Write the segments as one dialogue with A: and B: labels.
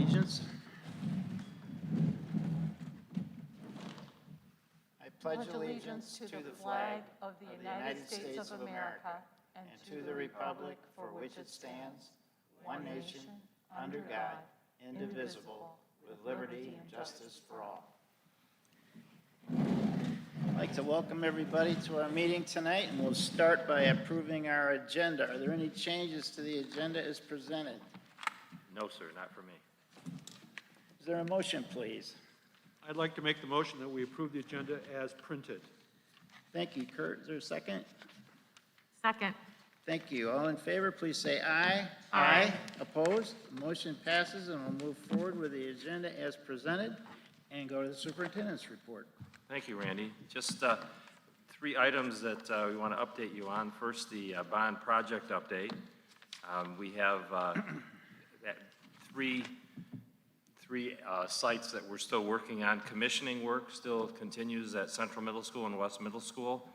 A: allegiance. I pledge allegiance to the flag of the United States of America and to the republic for which it stands, one nation, under God, indivisible, with liberty and justice for all. I'd like to welcome everybody to our meeting tonight, and we'll start by approving our agenda. Are there any changes to the agenda as presented?
B: No, sir, not for me.
A: Is there a motion, please?
C: I'd like to make the motion that we approve the agenda as printed.
A: Thank you, Kurt. Is there a second?
D: Second.
A: Thank you. All in favor, please say aye.
D: Aye.
A: Opposed? The motion passes, and we'll move forward with the agenda as presented and go to the superintendent's report.
B: Thank you, Randy. Just three items that we want to update you on. First, the bond project update. We have three sites that we're still working on. Commissioning work still continues at Central Middle School and West Middle School.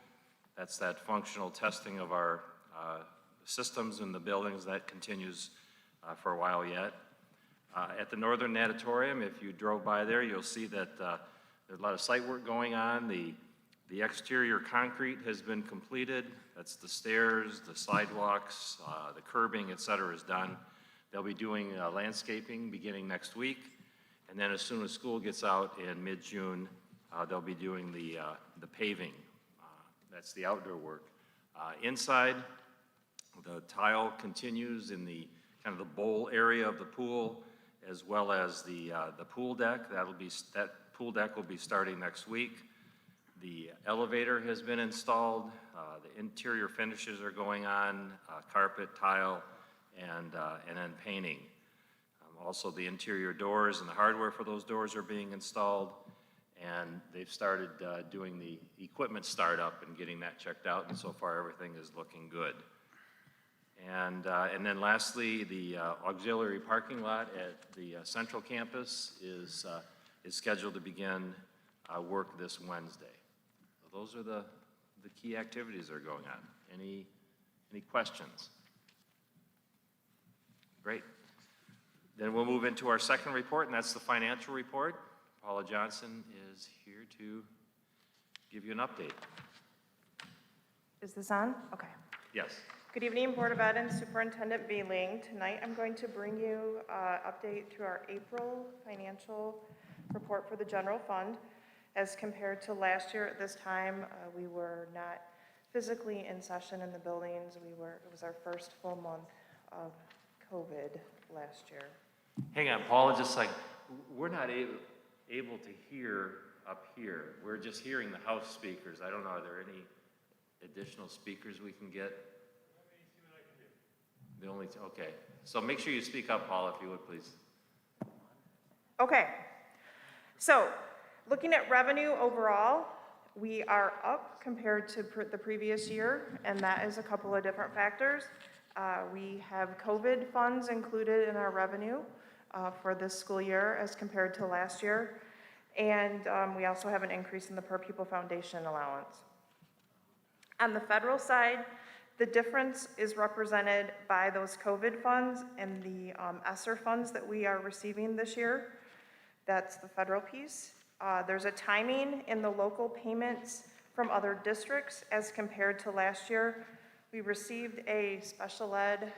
B: That's that functional testing of our systems in the buildings. That continues for a while yet. At the Northern Natatorium, if you drove by there, you'll see that there's a lot of site work going on. The exterior concrete has been completed. That's the stairs, the sidewalks, the curbing, et cetera, is done. They'll be doing landscaping beginning next week. And then as soon as school gets out in mid-June, they'll be doing the paving. That's the outdoor work. Inside, the tile continues in the kind of the bowl area of the pool, as well as the pool deck. That pool deck will be starting next week. The elevator has been installed. The interior finishes are going on, carpet, tile, and then painting. Also, the interior doors and the hardware for those doors are being installed, and they've started doing the equipment startup and getting that checked out, and so far everything is looking good. And then lastly, the auxiliary parking lot at the Central Campus is scheduled to begin work this Wednesday. So those are the key activities that are going on. Any questions? Great. Then we'll move into our second report, and that's the financial report. Paula Johnson is here to give you an update.
E: Is this on? Okay.
B: Yes.
E: Good evening, Board of Ed and Superintendent Bailing. Tonight I'm going to bring you an update to our April financial report for the general fund. As compared to last year at this time, we were not physically in session in the buildings. It was our first full month of COVID last year.
B: Hang on, Paula, just like, we're not able to hear up here. We're just hearing the house speakers. I don't know, are there any additional speakers we can get? Okay. So make sure you speak up, Paula, if you would, please.
E: Okay. So, looking at revenue overall, we are up compared to the previous year, and that is a couple of different factors. We have COVID funds included in our revenue for this school year as compared to last year, and we also have an increase in the per pupil foundation allowance. On the federal side, the difference is represented by those COVID funds and the ESSER funds that we are receiving this year. That's the federal piece. There's a timing in the local payments from other districts as compared to last year. We received a special ed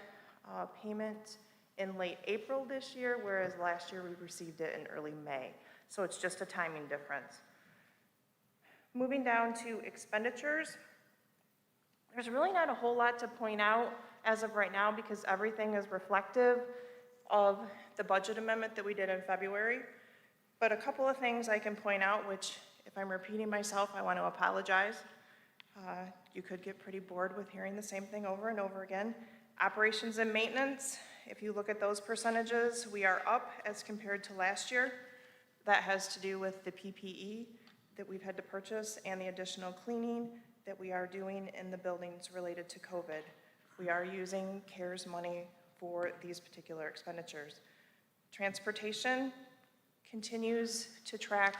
E: payment in late April this year, whereas last year we received it in early May. So it's just a timing difference. Moving down to expenditures, there's really not a whole lot to point out as of right now because everything is reflective of the budget amendment that we did in February. But a couple of things I can point out, which if I'm repeating myself, I want to apologize. You could get pretty bored with hearing the same thing over and over again. Operations and maintenance, if you look at those percentages, we are up as compared to last year. That has to do with the PPE that we've had to purchase and the additional cleaning that we are doing in the buildings related to COVID. We are using CARES money for these particular expenditures. Transportation continues to track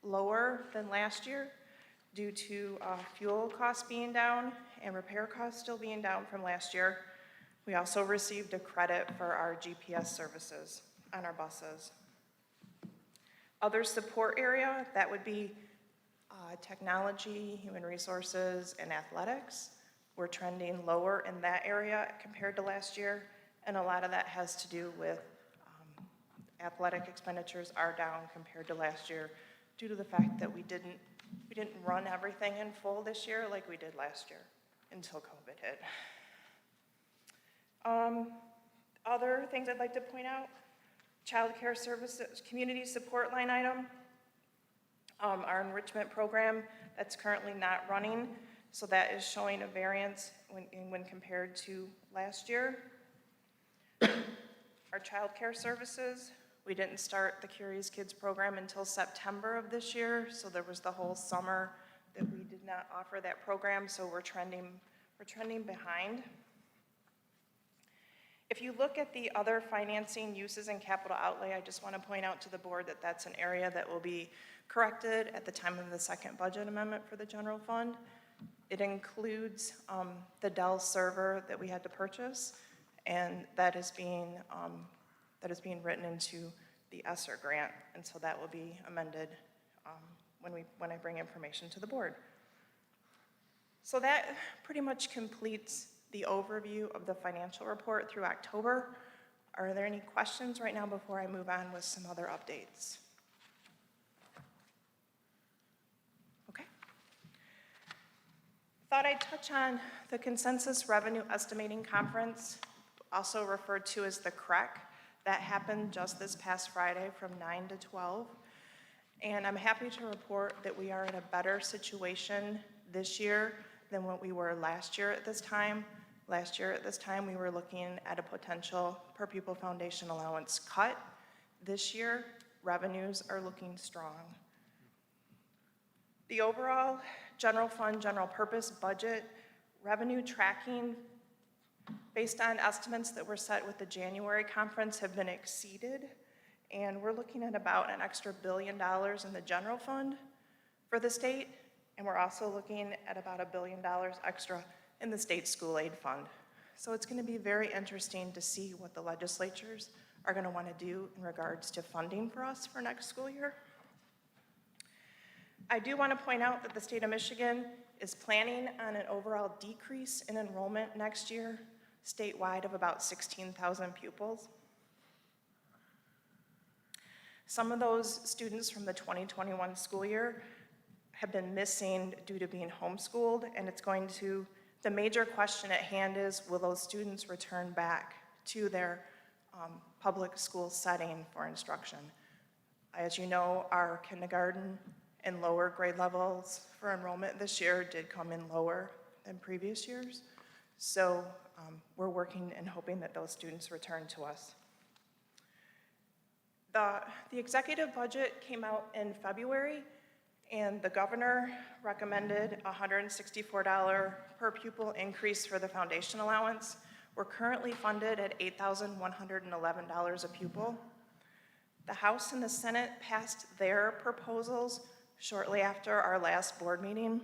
E: lower than last year due to fuel costs being down and repair costs still being down from last year. We also received a credit for our GPS services on our buses. Other support area, that would be technology, human resources, and athletics. We're trending lower in that area compared to last year, and a lot of that has to do with athletic expenditures are down compared to last year due to the fact that we didn't run everything in full this year like we did last year until COVID hit. Other things I'd like to point out, child care services, community support line item, our enrichment program that's currently not running, so that is showing a variance when compared to last year. Our child care services, we didn't start the Curious Kids program until September of this year, so there was the whole summer that we did not offer that program, so we're trending behind. If you look at the other financing uses and capital outlay, I just want to point out to the board that that's an area that will be corrected at the time of the second budget amendment for the general fund. It includes the Dell server that we had to purchase, and that is being written into the ESSER grant, and so that will be amended when I bring information to the board. So that pretty much completes the overview of the financial report through October. Are there any questions right now before I move on with some other updates? Okay. Thought I'd touch on the Consensus Revenue Estimating Conference, also referred to as the CREC. That happened just this past Friday from 9 to 12. And I'm happy to report that we are in a better situation this year than what we were last year at this time. Last year at this time, we were looking at a potential per pupil foundation allowance cut. This year, revenues are looking strong. The overall general fund, general purpose budget revenue tracking based on estimates that were set with the January conference have been exceeded, and we're looking at about an extra $1 billion in the general fund for the state, and we're also looking at about $1 billion extra in the state school aid fund. So it's going to be very interesting to see what the legislatures are going to want to do in regards to funding for us for next school year. I do want to point out that the state of Michigan is planning on an overall decrease in enrollment next year, statewide of about 16,000 pupils. Some of those students from the 2021 school year have been missing due to being homeschooled, and the major question at hand is, will those students return back to their public school setting for instruction? As you know, our kindergarten and lower grade levels for enrollment this year did come in lower than previous years. So we're working and hoping that those students return to us. The executive budget came out in February, and the governor recommended a $164 per pupil increase for the foundation allowance. We're currently funded at $8,111 a pupil. The House and the Senate passed their proposals shortly after our last board meeting.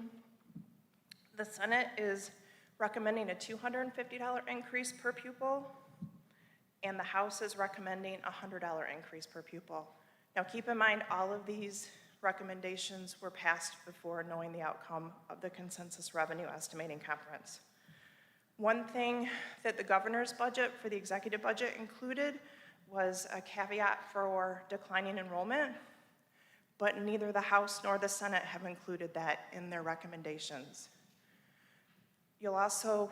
E: The Senate is recommending a $250 increase per pupil, and the House is recommending a $100 increase per pupil. Now keep in mind, all of these recommendations were passed before knowing the outcome of the Consensus Revenue Estimating Conference. One thing that the governor's budget for the executive budget included was a caveat for declining enrollment, but neither the House nor the Senate have included that in their recommendations. You'll also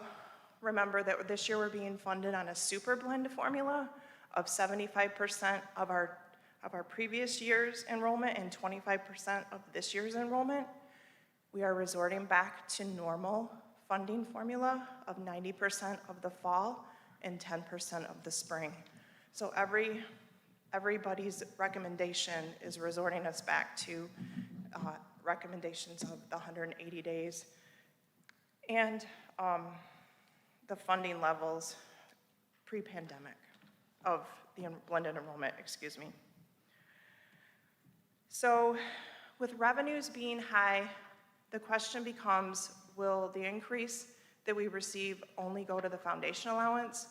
E: remember that this year we're being funded on a super blend formula of 75% of our previous year's enrollment and 25% of this year's enrollment. We are resorting back to normal funding formula of 90% of the fall and 10% of the spring. So everybody's recommendation is resorting us back to recommendations of the 180 days and the funding levels pre-pandemic of the blended enrollment, excuse me. So with revenues being high, the question becomes, will the increase that we receive only go to the foundation allowance,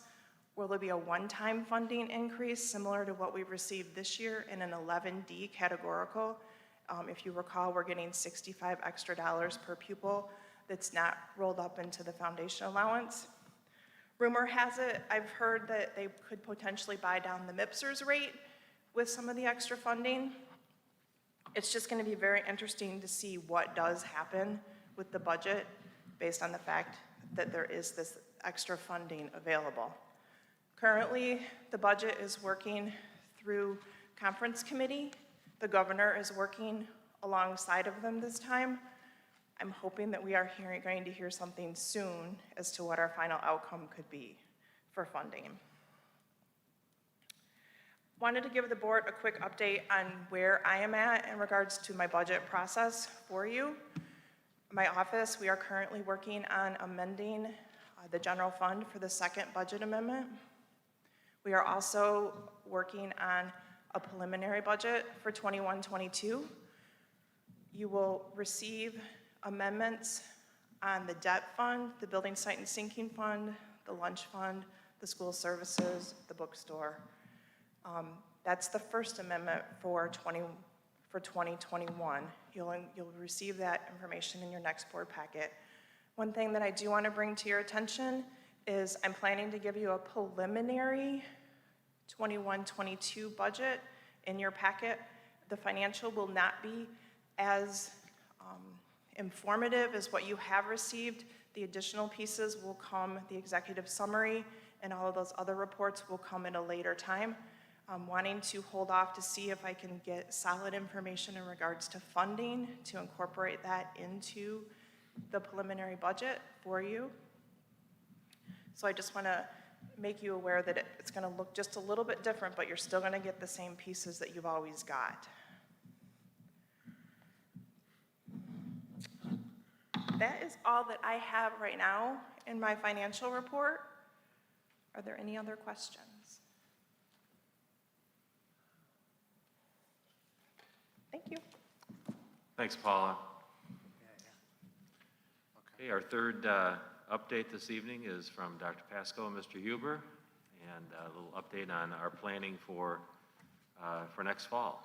E: Will there be a one-time funding increase similar to what we've received this year in an 11D categorical? If you recall, we're getting $65 extra per pupil that's not rolled up into the foundation allowance. Rumor has it, I've heard that they could potentially buy down the MIPSR's rate with some of the extra funding. It's just going to be very interesting to see what does happen with the budget based on the fact that there is this extra funding available. Currently, the budget is working through conference committee. The governor is working alongside of them this time. I'm hoping that we are going to hear something soon as to what our final outcome could be for funding. Wanted to give the board a quick update on where I am at in regards to my budget process for you. My office, we are currently working on amending the general fund for the second budget amendment. We are also working on a preliminary budget for 21-22. You will receive amendments on the debt fund, the building site and sinking fund, the lunch fund, the school services, the bookstore. That's the first amendment for 2021. You'll receive that information in your next board packet. One thing that I do want to bring to your attention is I'm planning to give you a preliminary 21-22 budget in your packet. The financial will not be as informative as what you have received. The additional pieces will come, the executive summary and all of those other reports will come at a later time. I'm wanting to hold off to see if I can get solid information in regards to funding to incorporate that into the preliminary budget for you. So I just want to make you aware that it's going to look just a little bit different, but you're still going to get the same pieces that you've always got. That is all that I have right now in my financial report. Are there any other questions? Thank you.
B: Thanks, Paula. Okay, our third update this evening is from Dr. Pasco and Mr. Huber, and a little update on our planning for next fall.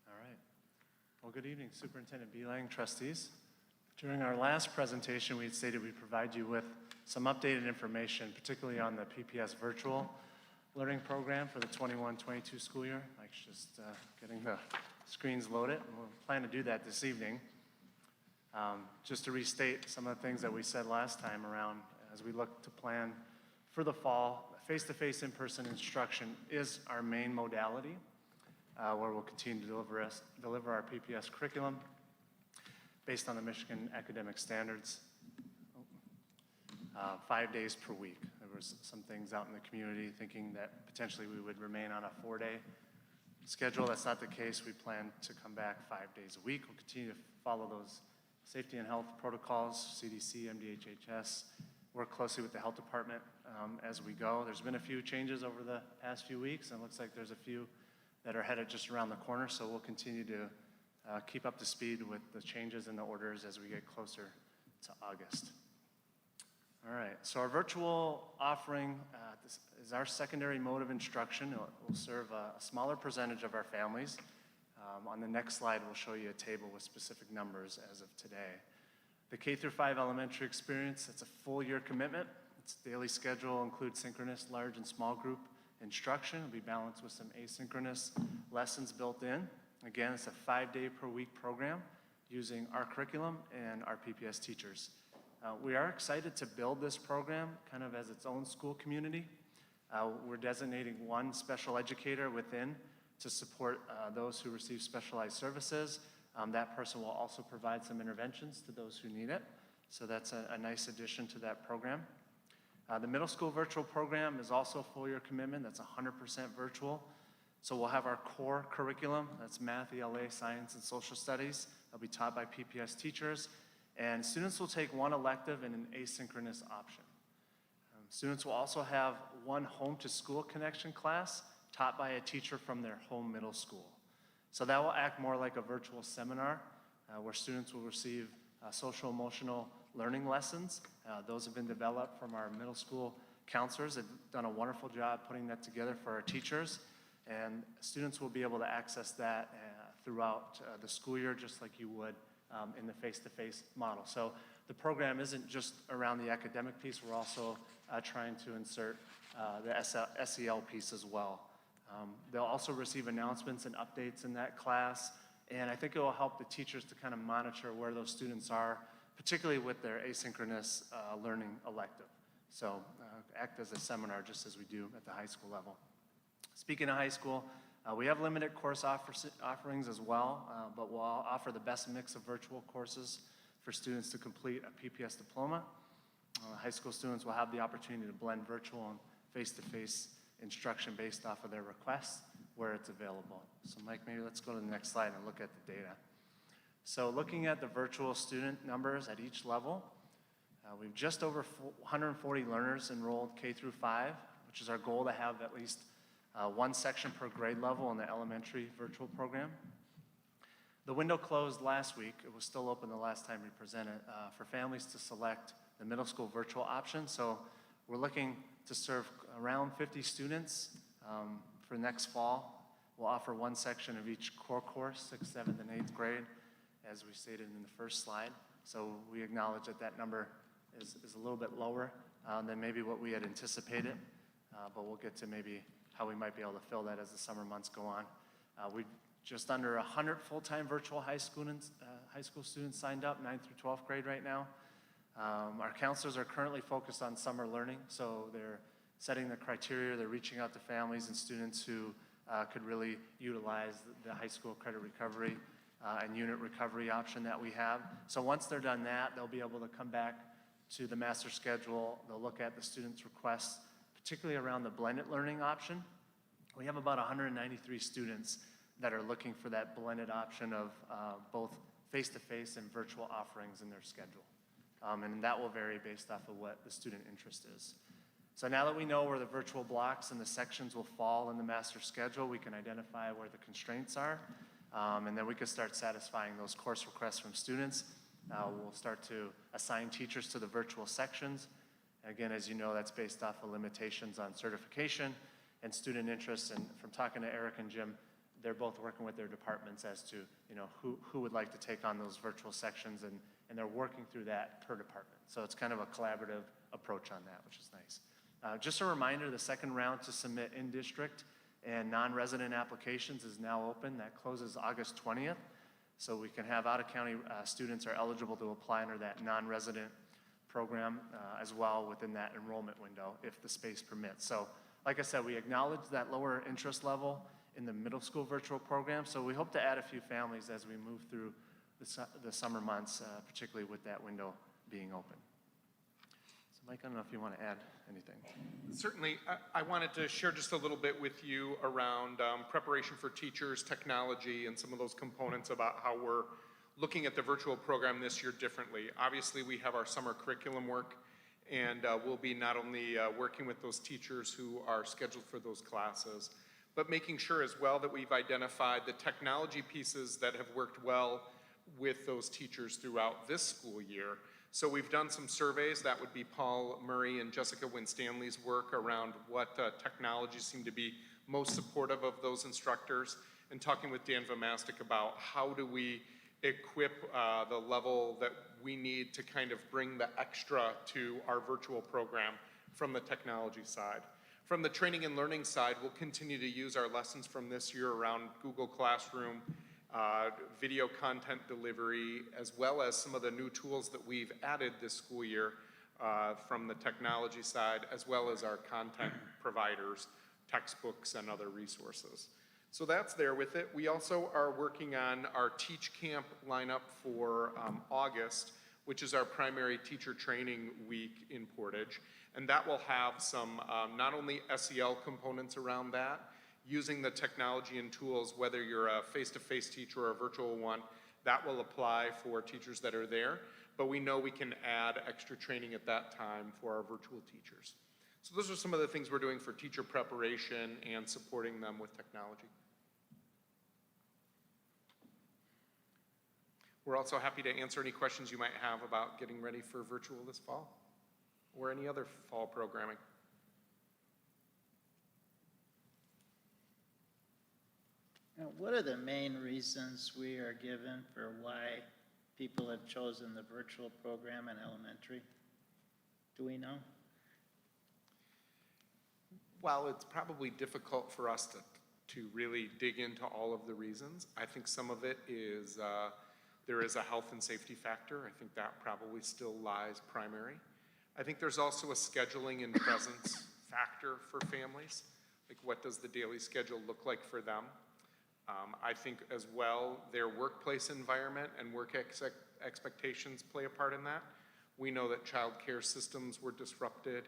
F: All right. Well, good evening, Superintendent Beelang, trustees. During our last presentation, we had stated we'd provide you with some updated information, particularly on the PPS virtual learning program for the 21-22 school year. Mike's just getting the screens loaded, and we'll plan to do that this evening. Just to restate some of the things that we said last time around as we look to plan for the fall, face-to-face in-person instruction is our main modality, where we'll continue to deliver our PPS curriculum based on the Michigan academic standards, 5 days per week. There was some things out in the community thinking that potentially we would remain on a 4-day schedule. That's not the case. We plan to come back 5 days a week. We'll continue to follow those safety and health protocols, CDC, MDHHS, work closely with the health department as we go. There's been a few changes over the past few weeks, and it looks like there's a few that are headed just around the corner, so we'll continue to keep up to speed with the changes in the orders as we get closer to August. All right, so our virtual offering this is our secondary mode of instruction. It will serve a smaller percentage of our families. On the next slide, we'll show you a table with specific numbers as of today. The K-5 elementary experience, it's a full year commitment. Its daily schedule includes synchronous, large, and small group instruction. It'll be balanced with some asynchronous lessons built in. Again, it's a 5-day per week program using our curriculum and our PPS teachers. We are excited to build this program kind of as its own school community. We're designating one special educator within to support those who receive specialized services. That person will also provide some interventions to those who need it. So that's a nice addition to that program. The middle school virtual program is also a full year commitment. That's 100% virtual. So we'll have our core curriculum, that's math, ELA, science, and social studies. They'll be taught by PPS teachers. And students will take one elective and an asynchronous option. Students will also have one home to school connection class taught by a teacher from their home middle school. So that will act more like a virtual seminar where students will receive social emotional learning lessons. Those have been developed from our middle school counselors have done a wonderful job putting that together for our teachers, and students will be able to access that throughout the school year, just like you would in the face-to-face model. So the program isn't just around the academic piece, we're also trying to insert the SEL piece as well. They'll also receive announcements and updates in that class, and I think it will help the teachers to kind of monitor where those students are, particularly with their asynchronous learning elective. So act as a seminar just as we do at the high school level. Speaking of high school, we have limited course offerings as well, but we'll offer the best mix of virtual courses for students to complete a PPS diploma. High school students will have the opportunity to blend virtual and face-to-face instruction based off of their requests where it's available. So Mike, maybe let's go to the next slide and look at the data. So looking at the virtual student numbers at each level, we've just over 140 learners enrolled K through 5, which is our goal to have at least one section per grade level in the elementary virtual program. The window closed last week. It was still open the last time we presented for families to select the middle school virtual option. So we're looking to serve around 50 students for next fall. We'll offer one section of each core course, 6th, 7th, and 8th grade, as we stated in the first slide. So we acknowledge that that number is a little bit lower than maybe what we had anticipated, but we'll get to maybe how we might be able to fill that as the summer months go on. We've just under 100 full-time virtual high school students signed up, 9th through 12th grade right now. Our counselors are currently focused on summer learning, so they're setting the criteria, they're reaching out to families and students who could really utilize the high school credit recovery and unit recovery option that we have. So once they're done that, they'll be able to come back to the master schedule. They'll look at the students' requests, particularly around the blended learning option. We have about 193 students that are looking for that blended option of both face-to-face and virtual offerings in their schedule. And that will vary based off of what the student interest is. So now that we know where the virtual blocks and the sections will fall in the master schedule, we can identify where the constraints are, and then we can start satisfying those course requests from students. We'll start to assign teachers to the virtual sections. Again, as you know, that's based off of limitations on certification and student interest. And from talking to Eric and Jim, they're both working with their departments as to who would like to take on those virtual sections, and they're working through that per department. So it's kind of a collaborative approach on that, which is nice. Just a reminder, the second round to submit in-district and non-resident applications is now open. That closes August 20th. So we can have out-of-county students are eligible to apply under that non-resident program as well within that enrollment window if the space permits. So like I said, we acknowledge that lower interest level in the middle school virtual program. So we hope to add a few families as we move through the summer months, particularly with that window being open. So Mike, I don't know if you want to add anything.
G: Certainly, I wanted to share just a little bit with you around preparation for teachers, technology, and some of those components about how we're looking at the virtual program this year differently. Obviously, we have our summer curriculum work, and we'll be not only working with those teachers who are scheduled for those classes, but making sure as well that we've identified the technology pieces that have worked well with those teachers throughout this school year. So we've done some surveys. That would be Paul Murray and Jessica Winstanley's work around what technologies seem to be most supportive of those instructors, and talking with Dan Vomastic about how do we equip the level that we need to kind of bring the extra to our virtual program from the technology side. From the training and learning side, we'll continue to use our lessons from this year around Google Classroom, video content delivery, as well as some of the new tools that we've added this school year from the technology side, as well as our content providers, textbooks, and other resources. So that's there with it. We also are working on our Teach Camp lineup for August, which is our primary teacher training week in Portage. And that will have some not only SEL components around that, using the technology and tools, whether you're a face-to-face teacher or a virtual one, that will apply for teachers that are there. But we know we can add extra training at that time for our virtual teachers. So those are some of the things we're doing for teacher preparation and supporting them with technology. We're also happy to answer any questions you might have about getting ready for virtual this fall or any other fall programming.
A: Now, what are the main reasons we are given for why people have chosen the virtual program in elementary? Do we know?
G: Well, it's probably difficult for us to really dig into all of the reasons. I think some of it is there is a health and safety factor. I think that probably still lies primary. I think there's also a scheduling and presence factor for families. Like, what does the daily schedule look like for them? I think as well, their workplace environment and work expectations play a part in that. We know that child care systems were disrupted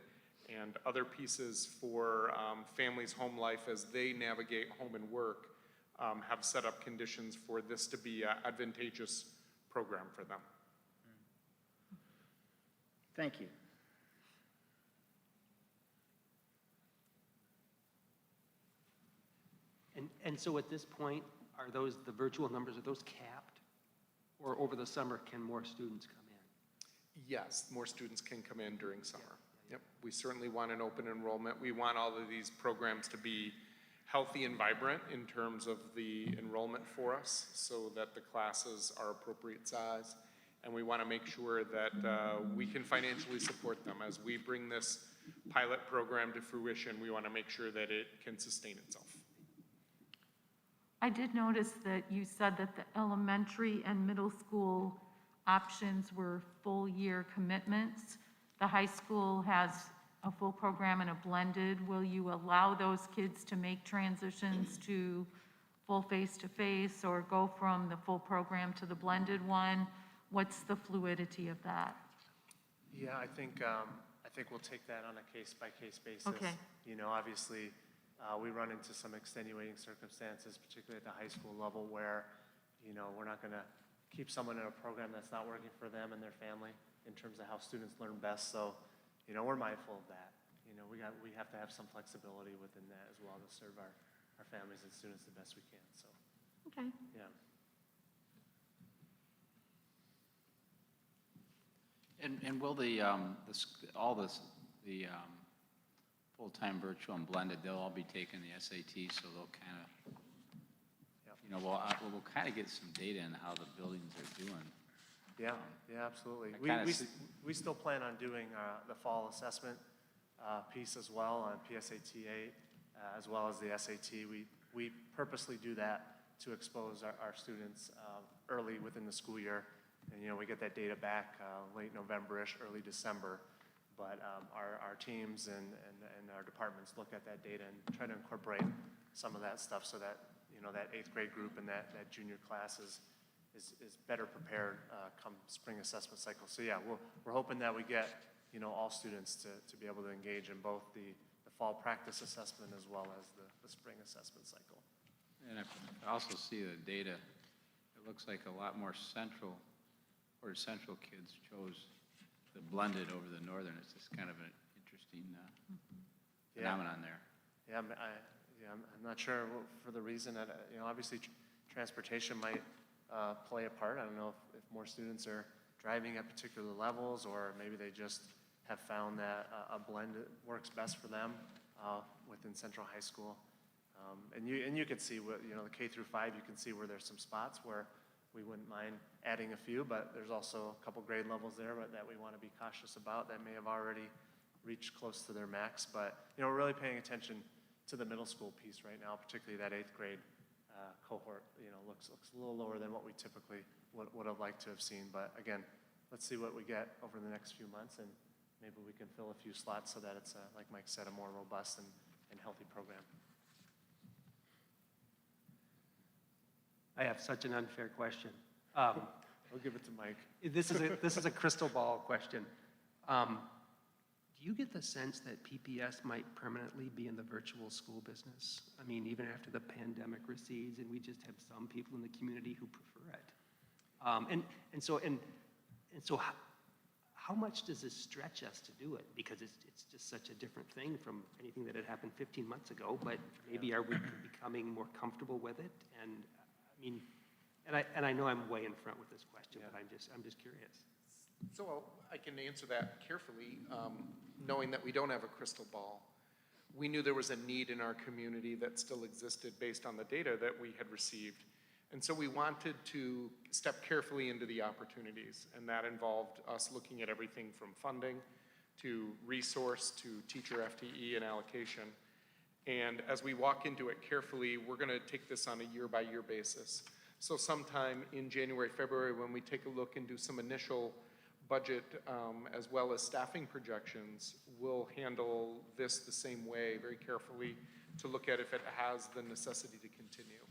G: and other pieces for families' home life as they navigate home and work have set up conditions for this to be an advantageous program for them.
A: Thank you.
H: And so at this point, are those, the virtual numbers, are those capped? Or over the summer, can more students come in?
G: Yes, more students can come in during summer. Yep, we certainly want an open enrollment. We want all of these programs to be healthy and vibrant in terms of the enrollment for us so that the classes are appropriate size. And we want to make sure that we can financially support them. As we bring this pilot program to fruition, we want to make sure that it can sustain itself.
D: I did notice that you said that the elementary and middle school options were full-year commitments. The high school has a full program and a blended. Will you allow those kids to make transitions to full face-to-face or go from the full program to the blended one? What's the fluidity of that?
F: Yeah, I think we'll take that on a case-by-case basis.
D: Okay.
F: You know, obviously, we run into some extenuating circumstances, particularly at the high school level, where, you know, we're not going to keep someone in a program that's not working for them and their family in terms of how students learn best. So, you know, we're mindful of that. You know, we have to have some flexibility within that as well to serve our families and students the best we can. So,
D: Okay.
F: yeah.
I: And will the full-time virtual and blended, they'll all be taking the SAT, so they'll kind of,
F: Yep.
I: you know, we'll kind of get some data in how the buildings are doing.
F: Yeah, yeah, absolutely.
I: I kinda see-
F: We still plan on doing the fall assessment piece as well on PSAT 8, as well as the SAT. We purposely do that to expose our students early within the school year. And, you know, we get that data back late November-ish, early December. But our teams and our departments look at that data and try to incorporate some of that stuff so that, you know, that 8th grade group and that junior class is better prepared come spring assessment cycle. So yeah, we're hoping that we get, you know, all students to be able to engage in both the fall practice assessment as well as the spring assessment cycle.
I: And I also see the data, it looks like a lot more Portage Central kids chose the blended over the northern. It's just kind of an interesting phenomenon there.
F: Yeah, I'm not sure for the reason that, you know, obviously transportation might play a part. I don't know if more students are driving at particular levels, or maybe they just have found that a blend works best for them within Central High School. And you can see what, you know, the K through 5, you can see where there's some spots where we wouldn't mind adding a few, but there's also a couple grade levels there that we want to be cautious about that may have already reached close to their max. But, you know, we're really paying attention to the middle school piece right now, particularly that 8th grade cohort. You know, looks a little lower than what we typically would have liked to have seen. But again, let's see what we get over the next few months, and maybe we can fill a few slots so that it's, like Mike said, a more robust and healthy program.
H: I have such an unfair question.
F: I'll give it to Mike.
H: This is a crystal ball question. Do you get the sense that PPS might permanently be in the virtual school business? I mean, even after the pandemic recedes, and we just have some people in the community who prefer it. And so how much does this stretch us to do it? Because it's just such a different thing from anything that had happened 15 months ago. But maybe are we becoming more comfortable with it? And I mean, and I know I'm way in front with this question, but I'm just curious.
G: So I can answer that carefully, knowing that we don't have a crystal ball. we knew there was a need in our community that still existed based on the data that we had received. And so we wanted to step carefully into the opportunities, and that involved us looking at everything from funding to resource to teacher FTE and allocation. And as we walk into it carefully, we're gonna take this on a year-by-year basis. So sometime in January, February, when we take a look and do some initial budget as well as staffing projections, we'll handle this the same way, very carefully, to look at if it has the necessity to continue.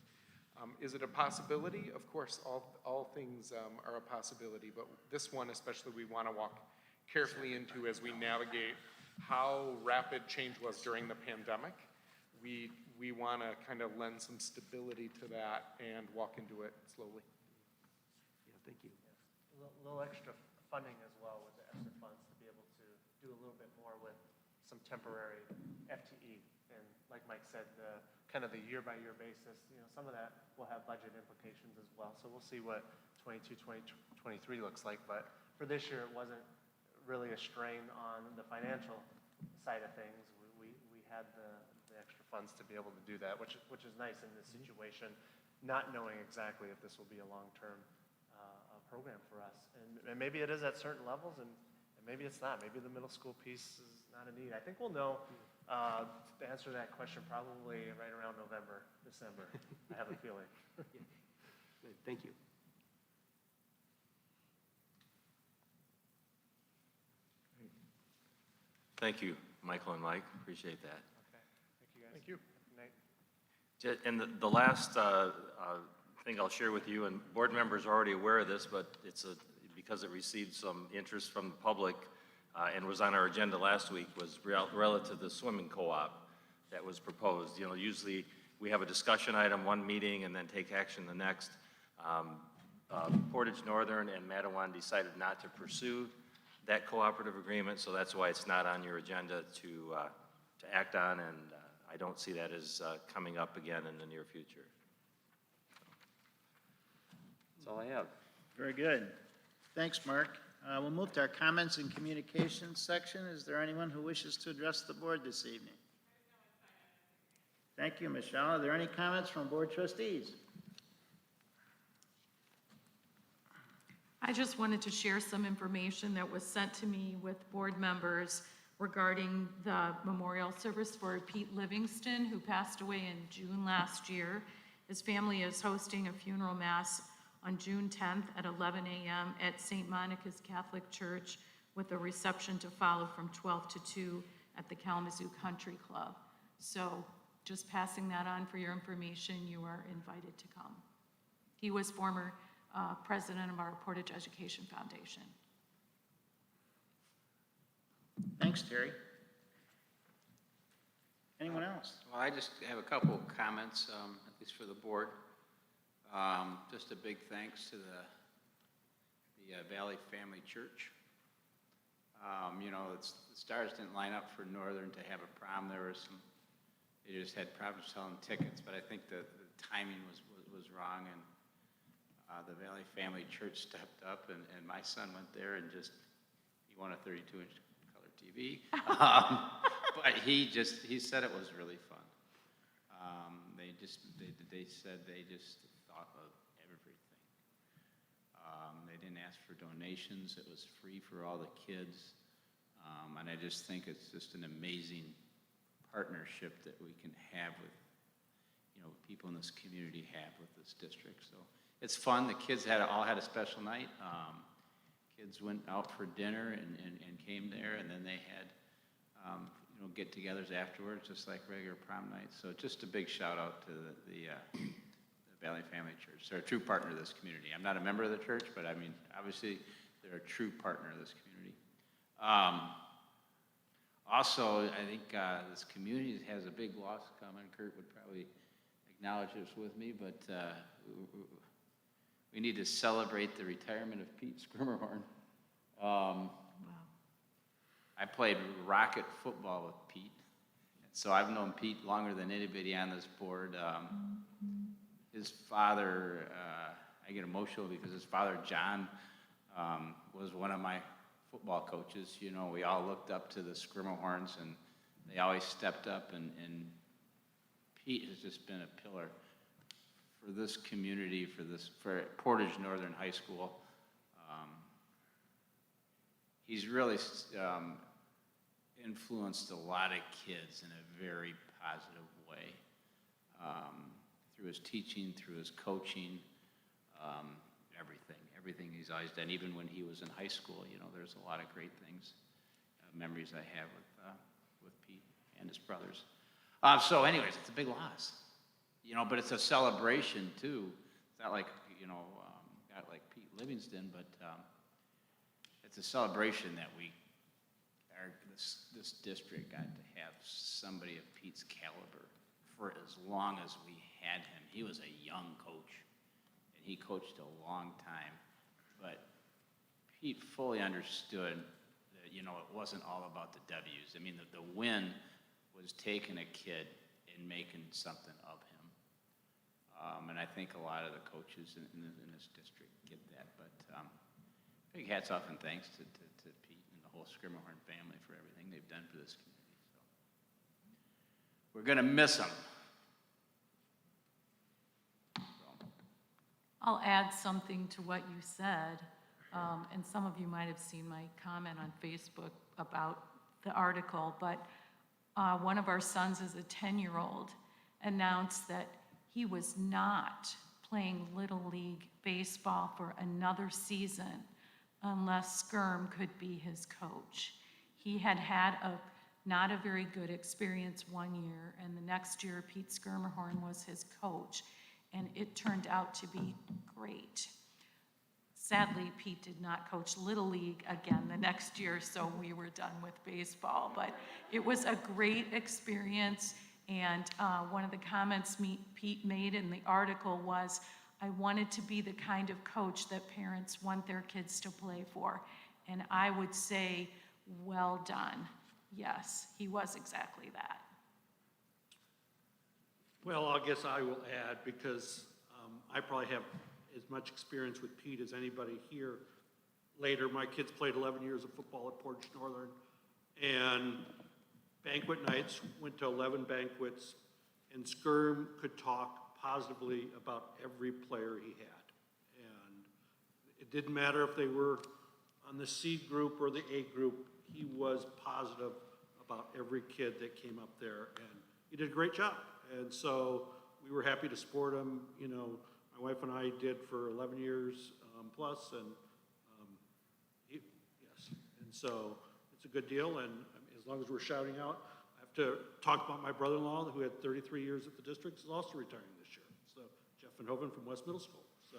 G: Is it a possibility? Of course, all things are a possibility, but this one especially we want to walk carefully into as we navigate how rapid change was during the pandemic. We want to kind of lend some stability to that and walk into it slowly.
H: Yeah, thank you.
F: A little extra funding as well with the ESSER funds to be able to do a little bit more with some temporary FTE. And like Mike said, kind of the year-by-year basis, some of that will have budget implications as well. So we'll see what 22, 23 looks like. But for this year, it wasn't really a strain on the financial side of things. We had the extra funds to be able to do that, which is nice in this situation, not knowing exactly if this will be a long-term program for us. And maybe it is at certain levels, and maybe it's not. Maybe the middle school piece is not a need. I think we'll know to answer that question probably right around November, December. I have a feeling.
H: Good, thank you.
B: Thank you, Michael and Mike. Appreciate that.
F: Okay. Thank you, guys.
G: Thank you.
F: Good night.
B: And the last thing I'll share with you, and board members are already aware of this, but because it received some interest from the public and was on our agenda last week, was relative to the swimming co-op that was proposed. Usually we have a discussion item one meeting and then take action the next. Portage Northern and Matawan decided not to pursue that cooperative agreement, so that's why it's not on your agenda to act on, and I don't see that as coming up again in the near future. That's all I have.
A: Very good. Thanks, Mark. We'll move to our comments and communications section. Is there anyone who wishes to address the board this evening? Thank you, Michelle. Are there any comments from board trustees?
D: I just wanted to share some information that was sent to me with board members regarding the memorial service for Pete Livingston, who passed away in June last year. His family is hosting a funeral mass on June 10th at 11 a.m. at St. Monica's Catholic Church, with a reception to follow from 12 to 2 at the Kalamazoo Country Club. So just passing that on for your information, you are invited to come. He was former president of our Portage Education Foundation.
A: Thanks, Terry. Anyone else?
I: Well, I just have a couple of comments, at least for the board. Just a big thanks to the Valley Family Church. The stars didn't line up for Northern to have a prom. They just had problems selling tickets, but I think the timing was wrong, and the Valley Family Church stepped up, and my son went there and he won a 32-inch color TV. But he said it was really fun. They said they just thought of everything. They didn't ask for donations. It was free for all the kids. And I just think it's just an amazing partnership that we can have with, people in this community have with this district. So it's fun. The kids all had a special night. Kids went out for dinner and came there, and then they had, get-togethers afterwards, just like regular prom nights. So just a big shout out to the Valley Family Church. They're a true partner of this community. I'm not a member of the church, but obviously they're a true partner of this community. Also, I think this community has a big loss coming. Kurt would probably acknowledge this with me, but we need to celebrate the retirement of Pete Skirmerhorn. Wow. I played rocket football with Pete, so I've known Pete longer than anybody on this board. His father, I get emotional because his father, John, was one of my football coaches. We all looked up to the Skirmerhorns, and they always stepped up, and Pete has just been a pillar for this community, for Portage Northern High School. He's really influenced a lot of kids in a very positive way, through his teaching, through his coaching, everything he's always done. Even when he was in high school, you know, there's a lot of great things, memories I have with Pete and his brothers. So anyways, it's a big loss, you know, but it's a celebration too. It's not like, you know, not like Pete Livingston, but it's a celebration that this district got to have somebody of Pete's caliber for as long as we had him. He was a young coach, and he coached a long time, but Pete fully understood that, you know, it wasn't all about the W's. I mean, the win was taking a kid and making something of him. And I think a lot of the coaches in this district get that, but big hats off and thanks to Pete and the whole Skirmerhorn family for everything they've done for this community. So we're going to miss them.
D: I'll add something to what you said, and some of you might have seen my comment on Facebook about the article, but one of our sons is a 10-year-old, announced that he was not playing Little League baseball for another season unless Skirm could be his coach. He had not a very good experience one year, and the next year Pete Skirmerhorn was his coach, and it turned out to be great. Sadly, Pete did not coach Little League again the next year, so we were done with baseball, but it was a great experience, and one of the comments Pete made in the article was, I wanted to be the kind of coach that parents want their kids to play for. And I would say, well done. Yes, he was exactly that.
C: Well, I guess I will add, because I probably have as much experience with Pete as anybody here. Later, my kids played 11 years of football at Portage Northern, and banquet nights, went to 11 banquets, and Skirm could talk positively about every player he had. And it didn't matter if they were on the C group or the A group, he was positive about every kid that came up there, and he did a great job. And so we were happy to support him. You know, my wife and I did for 11 years plus, and yes. And so it's a good deal, and as long as we're shouting out, I have to talk about my brother-in-law, who had 33 years at the district, is also retiring this year. So Jeff Van Hoven from West Middle School. So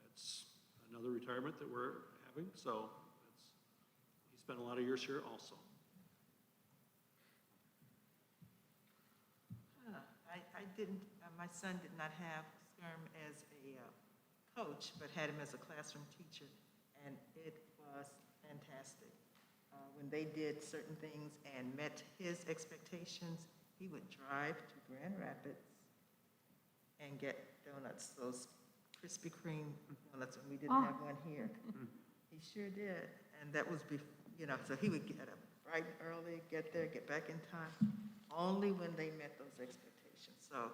C: that's another retirement that we're having. So he spent a lot of years here also.
J: I didn't, my son did not have Skirm as a coach, but had him as a classroom teacher, and it was fantastic. When they did certain things and met his expectations, he would drive to Grand Rapids and get donuts, those Krispy Kreme donuts, and we didn't have one here. He sure did, and that was, you know, so he would get up bright and early, get there, get back in time, only when they met those expectations. So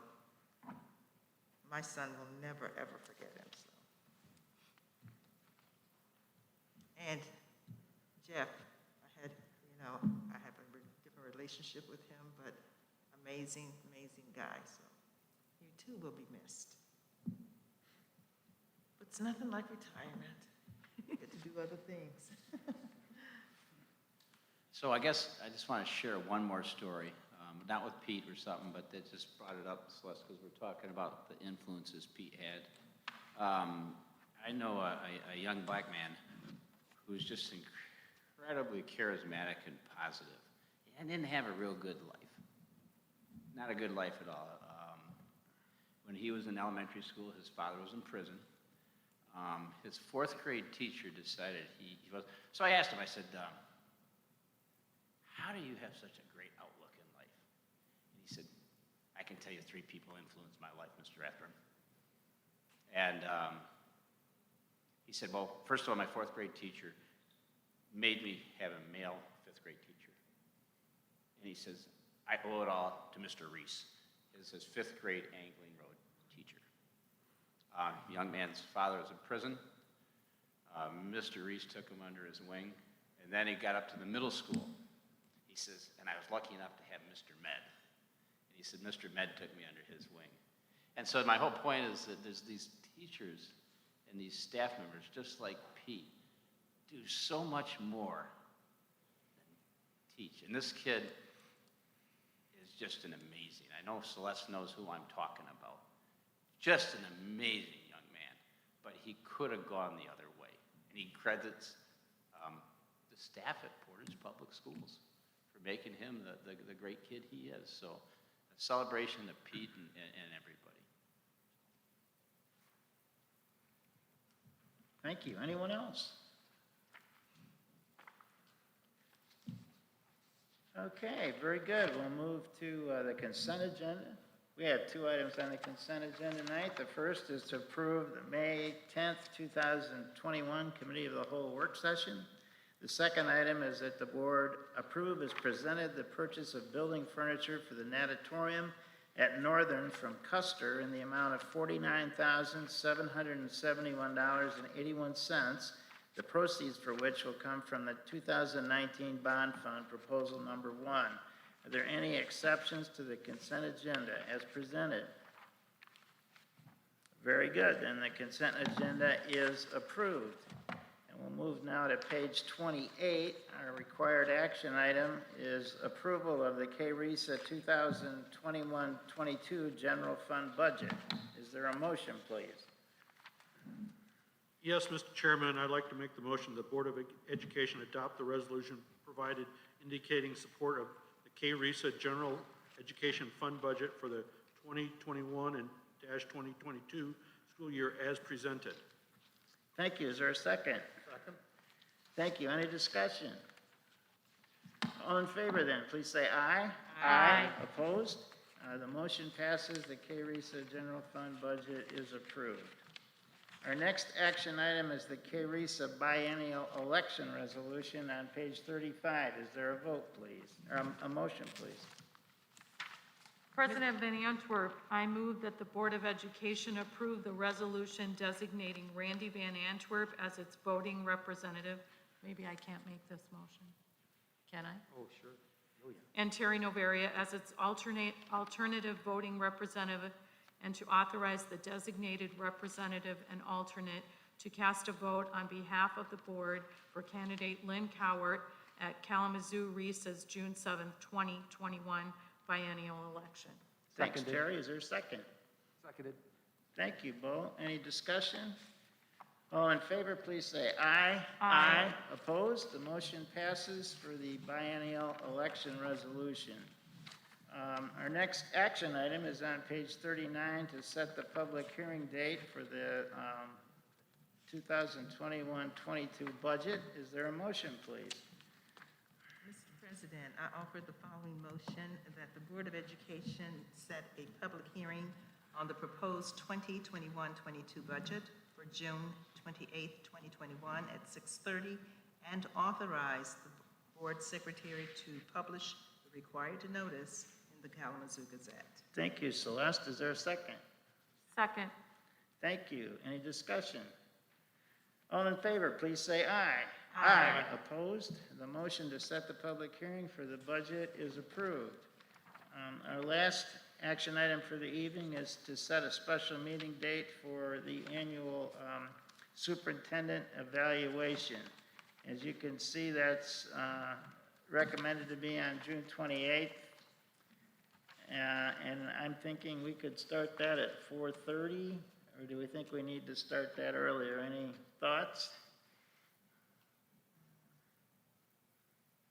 J: my son will never, ever forget him. So. And Jeff, I have a different relationship with him, but amazing, amazing guy. So you too will be missed. But it's nothing like retirement. You get to do other things.
I: So I guess I just want to share one more story, not with Pete or something, but that just brought it up, Celeste, because we're talking about the influences Pete had. I know a young black man who's just incredibly charismatic and positive, and didn't have a real good life. Not a good life at all. When he was in elementary school, his father was in prison. His fourth grade teacher decided he was, so I asked him, I said, how do you have such a great outlook in life? And he said, I can tell you 3 people influenced my life, Mr. Rathburn. And he said, well, first of all, my fourth grade teacher made me have a male 5th grade teacher.
K: And he says, I owe it all to Mr. Reese. Is his 5th grade Angling Road teacher. Young man's father was in prison. Mr. Reese took him under his wing, and then he got up to the middle school. He says, and I was lucky enough to have Mr. Med. And he said, Mr. Med took me under his wing. And so my whole point is that there's these teachers and these staff members, just like Pete, do so much more than teach. And this kid is just an amazing, I know Celeste knows who I'm talking about. Just an amazing young man, but he could have gone the other way. And he credits the staff at Portage Public Schools for making him the great kid he is. So a celebration of Pete and everybody.
A: Thank you. Anyone else? Okay, very good. We'll move to the consent agenda. We have 2 items on the consent agenda tonight. The first is to approve the May 10th, 2021 Committee of the Whole work session. The second item is that the board approve as presented the purchase of building furniture for the natatorium at Northern from Custer in the amount of $49,771.81, the proceeds for which will come from the 2019 bond fund proposal number 1. Are there any exceptions to the consent agenda as presented? Very good, then the consent agenda is approved. And we'll move now to page 28. Our required action item is approval of the KRESA 2021-22 general fund budget. Is there a motion, please?
C: Yes, Mr. Chairman, I'd like to make the motion the Board of Education adopt the resolution provided indicating support of the KRESA General Education Fund budget for the 2021 and -2022 school year as presented.
A: Thank you. Is there a second?
C: Second.
A: Thank you. Any discussion? All in favor then, please say aye.
D: Aye.
A: Opposed? The motion passes. The KRESA General Fund budget is approved. Our next action item is the KRESA biennial election resolution on page 35. Is there a vote, please? Or a motion, please?
D: President Van Antwerp, I move that the Board of Education approve the resolution designating Randy Van Antwerp as its voting representative. Maybe I can't make this motion. Can I?
H: Oh, sure. Oh, yeah.
D: And Terry Novaria as its alternative voting representative, and to authorize the designated representative and alternate to cast a vote on behalf of the board for candidate Lynn Cowart at Kalamazoo-Reese's June 7th, 2021 biennial election.
A: Thanks,
H: Seconded.
A: Terry. Is there a second?
H: Seconded.
A: Thank you, Bo. Any discussion? All in favor, please say aye.
D: Aye.
A: Opposed? The motion passes for the biennial election resolution. Our next action item is on page 39 to set the public hearing date for the 2021-22 budget. Is there a motion, please?
J: Mr. President, I offer the following motion that the Board of Education set a public hearing on the proposed 2021-22 budget for June 28, 2021 at 6:30 and authorize the board secretary to publish the required notice in the Kalamazoo Gazette.
A: Thank you, Celeste. Is there a second?
D: Second.
A: Thank you. Any discussion? All in favor, please say aye.
D: Aye.
A: Opposed? The motion to set the public hearing for the budget is approved. Our last action item for the evening is to set a special meeting date for the annual superintendent evaluation. As you can see, that's recommended to be on June 28th. And I'm thinking we could start that at 4:30, or do we think we need to start that earlier? Any thoughts?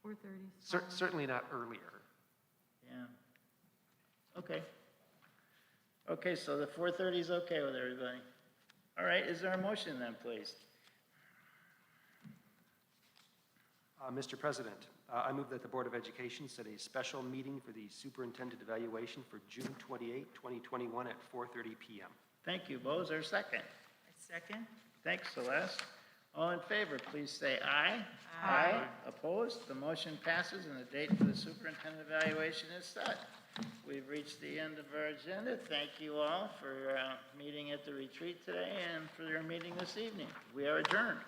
D: 4:30.
H: Certainly not earlier.
A: Yeah. Okay. Okay, so the 4:30 is okay with everybody. All right, is there a motion then, please?
H: Mr. President, I move that the Board of Education set a special meeting for the superintendent evaluation for June 28, 2021 at 4:30 p.m.
A: Thank you, Bo. Is there a second?
J: I second.
A: Thanks, Celeste. All in favor, please say aye. Aye. Opposed? The motion passes and the date for the superintendent evaluation is set. We've reached the end of our agenda. Thank you all for meeting at the retreat today and for your meeting this evening. We are adjourned.